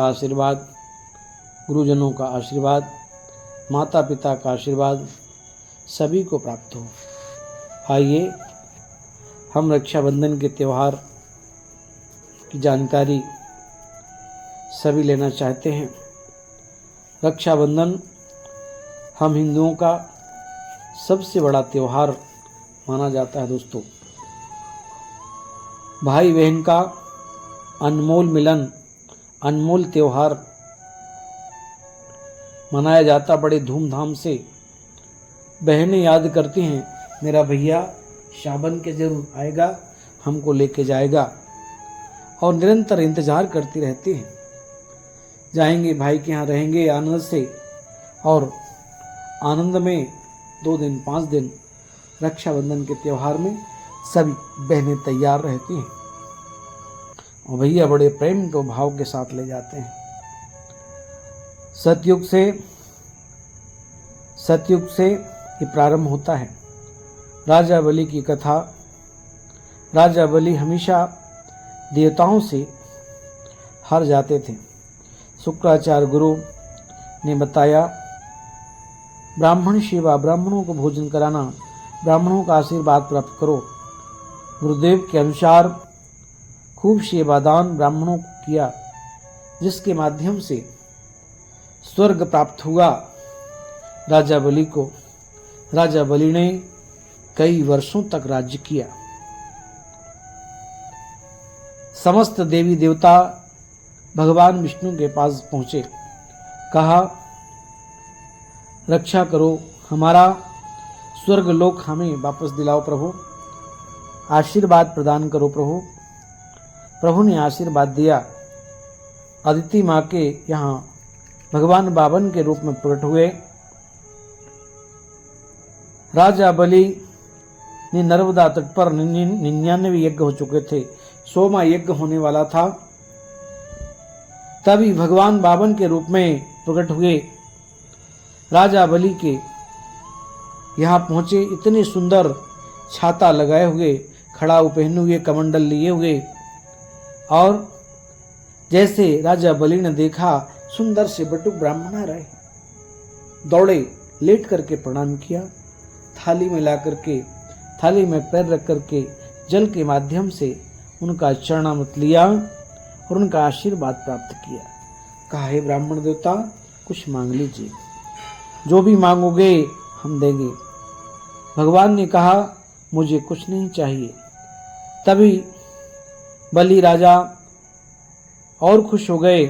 का आशीर्वाद, गुरुजनों का आशीर्वाद, माता पिता का आशीर्वाद सभी को प्राप्त हो। आइए हम रक्षाबंधन के त्यौहार की जानकारी सभी लेना चाहते हैं। रक्षाबंधन हम हिंदुओं का सबसे बड़ा त्यौहार माना जाता है। दोस्तों, भाई बहन का अनमोल मिलन, अनमोल त्यौहार मनाया जाता बड़े धूमधाम से। बहनें याद करती हैं, मेरा भैया सावन के जरूर आएगा, हमको लेके जाएगा, और निरंतर इंतजार करती रहती हैं। जाएंगे भाई के यहाँ, रहेंगे आनंद से, और आनंद में 2 दिन 5 दिन रक्षाबंधन के त्यौहार में सभी बहनें तैयार रहती हैं और भैया बड़े प्रेम तो भाव के साथ ले जाते हैं। सतयुग से ये प्रारंभ होता है। राजा बलि की कथा। राजा बलि हमेशा देवताओं से हार जाते थे। शुक्राचार्य गुरु ने बताया, ब्राह्मण सेवा, ब्राह्मणों को भोजन कराना, ब्राह्मणों का आशीर्वाद प्राप्त करो। गुरुदेव के अनुसार खूब सेवादान ब्राह्मणों को किया, जिसके माध्यम से स्वर्ग प्राप्त हुआ राजा बलि को। राजा बलि ने कई वर्षों तक राज्य किया। समस्त देवी देवता भगवान विष्णु के पास पहुंचे, कहा, रक्षा करो, हमारा स्वर्ग लोक हमें वापस दिलाओ प्रभु, आशीर्वाद प्रदान करो प्रभु। प्रभु ने आशीर्वाद दिया। अदिति माँ के यहाँ भगवान बावन के रूप में प्रकट हुए। राजा बलि ने नर्मदा तट पर 99 यज्ञ हो चुके थे, 100वां यज्ञ होने वाला था। तभी भगवान बावन के रूप में प्रकट हुए। राजा बलि के यहाँ पहुंचे, इतने सुंदर छाता लगाए हुए, खड़ाऊ पहने हुए, कमंडल लिए हुए, और जैसे राजा बलि ने देखा सुंदर से बटुक ब्राह्मण आ रहे, दौड़े, लेट करके प्रणाम किया, थाली में ला करके, थाली में पैर रख करके जल के माध्यम से उनका चरणामृत लिया और उनका आशीर्वाद प्राप्त किया। कहा, हे ब्राह्मण देवता, कुछ मांग लीजिए, जो भी मांगोगे हम देंगे। भगवान ने कहा, मुझे कुछ नहीं चाहिए। तभी बलि राजा और खुश हो गए,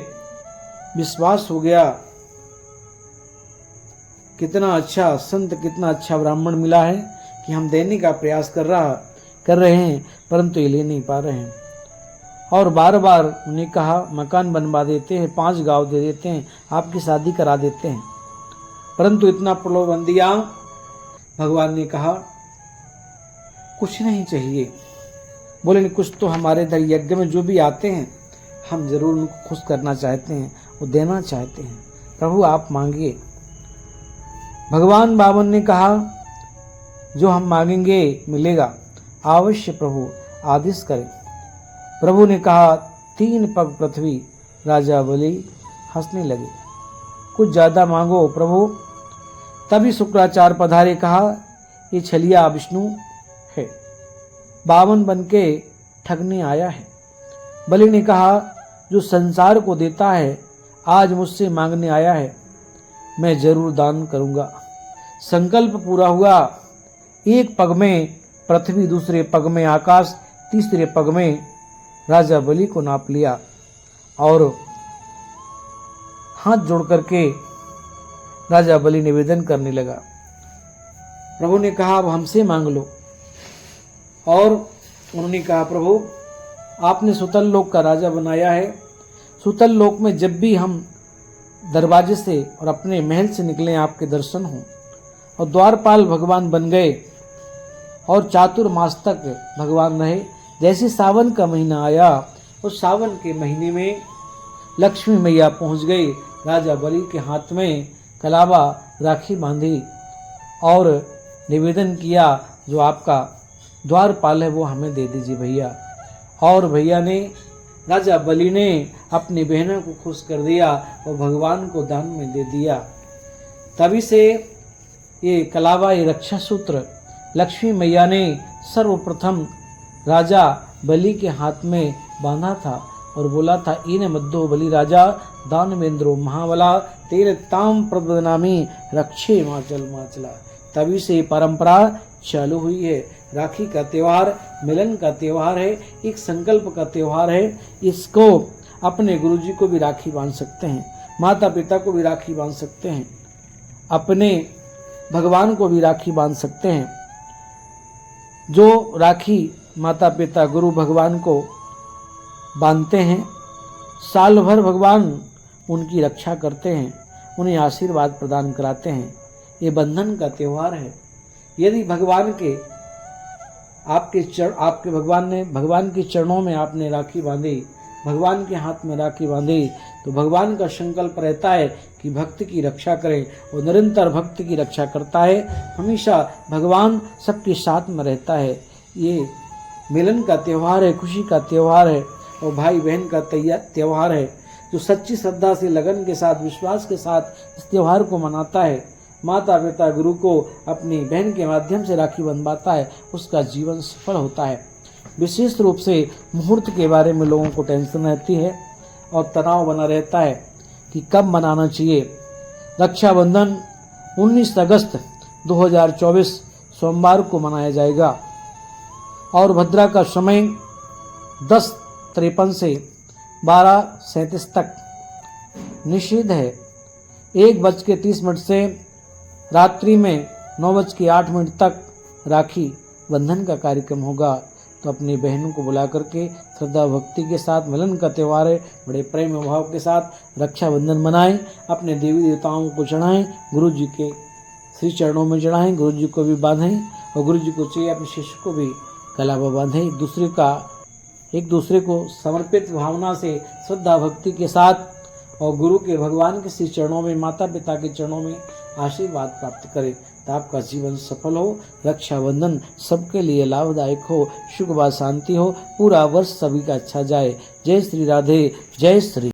विश्वास हो गया, कितना अच्छा संत, कितना अच्छा ब्राह्मण मिला है कि हम देने का प्रयास कर रहे हैं, परंतु ये ले नहीं पा रहे हैं। और बार बार उन्हें कहा, मकान बनवा देते हैं, 5 गांव दे देते हैं, आपकी शादी करा देते हैं, परंतु इतना प्रलोभन दिया। भगवान ने कहा, कुछ नहीं चाहिए। बोले, कुछ तो हमारे इधर यज्ञ में जो भी आते हैं, हम जरूर उनको खुश करना चाहते हैं, वो देना चाहते हैं, प्रभु आप मांगिए। भगवान बावन ने कहा, जो हम मांगेंगे मिलेगा, अवश्य प्रभु आदेश करें। प्रभु ने कहा, 3 पग पृथ्वी। राजा बलि हंसने लगे, कुछ ज्यादा मांगो प्रभु। तभी शुक्राचार्य पधारे, कहा, ये छलिया विष्णु है, 52 बन के ठगने आया है। बलि ने कहा, जो संसार को देता है आज मुझसे मांगने आया है, मैं जरूर दान करूंगा। संकल्प पूरा हुआ। 1 पग में पृथ्वी, दूसरे पग में आकाश, तीसरे पग में राजा बलि को नाप लिया और हाथ जोड़ करके राजा बलि निवेदन करने लगा। प्रभु ने कहा, अब हमसे मांग लो। और उन्होंने कहा, प्रभु आपने सुतल लोक का राजा बनाया है, सुतल लोक में जब भी हम दरवाजे से और अपने महल से निकले आपके दर्शन हों, और द्वारपाल भगवान बन गए और चातुर्मास तक भगवान रहे। जैसे सावन का महीना आया, उस सावन के महीने में लक्ष्मी मैया पहुंच गई। राजा बलि के हाथ में कलावा राखी बांधी और निवेदन किया, जो आपका द्वारपाल है वो हमें दे दीजिए भैया। और भैया ने राजा बलि ने अपनी बहनों को खुश कर दिया और भगवान को दान में दे दिया। तभी से ये कलावा, ये रक्षा सूत्र लक्ष्मी मैया ने सर्वप्रथम राजा बलि के हाथ में बांधा था और बोला था, इन मध्यो बलि राजा दानवेंद्रो महाबला तेरे ताम प्रबनामी रक्षे माचल माचला। तभी से परंपरा चालू हुई है। राखी का त्योहार मिलन का त्योहार है, एक संकल्प का त्योहार है। इसको अपने गुरुजी को भी राखी बांध सकते हैं, माता पिता को भी राखी बांध सकते हैं, अपने भगवान को भी राखी बांध सकते हैं। जो राखी माता पिता गुरु भगवान को बांधते हैं, साल भर भगवान उनकी रक्षा करते हैं, उन्हें आशीर्वाद प्रदान कराते हैं। ये बंधन का त्योहार है। यदि भगवान के आपके भगवान के चरणों में आपने राखी बांधी, भगवान के हाथ में राखी बांधी, तो भगवान का संकल्प रहता है कि भक्त की रक्षा करें और निरंतर भक्त की रक्षा करता है। हमेशा भगवान सबके साथ में रहता है। ये मिलन का त्योहार है, खुशी का त्योहार है और भाई बहन का त्योहार है। जो सच्ची श्रद्धा से, लगन के साथ, विश्वास के साथ इस त्योहार को मनाता है, माता पिता गुरु को अपनी बहन के माध्यम से राखी बंधवाता है, उसका जीवन सफल होता है। विशेष रूप से मुहूर्त के बारे में लोगों को टेंशन रहती है और तनाव बना रहता है कि कब मनाना चाहिए। रक्षाबंधन 19 अगस्त 2024 सोमवार को मनाया जाएगा और भद्रा का समय 10:53 से 12:37 तक निषिद्ध है। 1:30 से रात्रि में 9:08 तक राखी बंधन का कार्यक्रम होगा। तो अपनी बहनों को बुला करके श्रद्धा भक्ति के साथ, मिलन का त्यौहार है, बड़े प्रेम भाव के साथ रक्षाबंधन मनाएं। अपने देवी देवताओं को चढ़ाएं, गुरु जी के श्री चरणों में चढ़ाएं, गुरु जी को भी बांधें और गुरु जी को चाहिए अपने शिष्य को भी कलावा बांधें। एक दूसरे को समर्पित भावना से, श्रद्धा भक्ति के साथ और गुरु के, भगवान के श्री चरणों में, माता पिता के चरणों में आशीर्वाद प्राप्त करें तो आपका जीवन सफल हो। रक्षाबंधन सबके लिए लाभदायक हो, सुख व शांति हो, पूरा वर्ष सभी का अच्छा जाए। जय श्री राधे, जय श्री